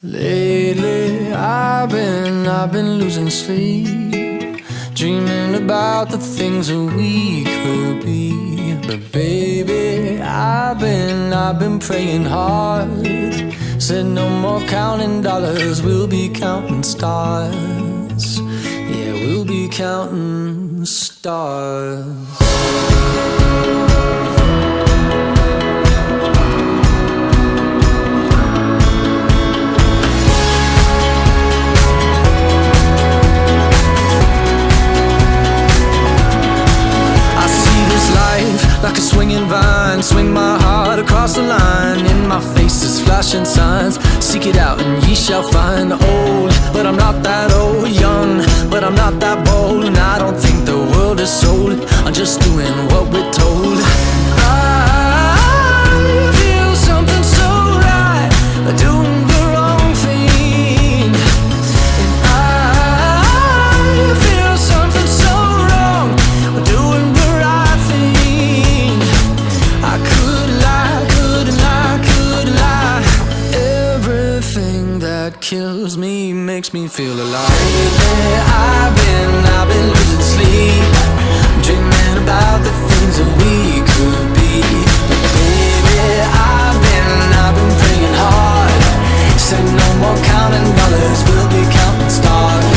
Lately I've been losing sleep, dreaming about the things that we could be. But baby, I've been praying hard. Said no more counting dollars, we'll be counting stars. Yeah, we'll be counting stars. Like a swinging vine, swing my heart across the line. In my face is flashing signs. Seek it out and ye shall find. Old, but I'm not that old. Young, but I'm not that bold. And I don't think the world is sold. I'm just doing what we're told. I feel something so right, doing the wrong thing. And I feel something so wrong, doing the right thing. I could lie. Everything that kills me makes me feel alive. Lately I've been losing sleep, dreaming about the things that we could be. But baby, I've been praying hard. Said no more counting dollars, we'll be counting stars.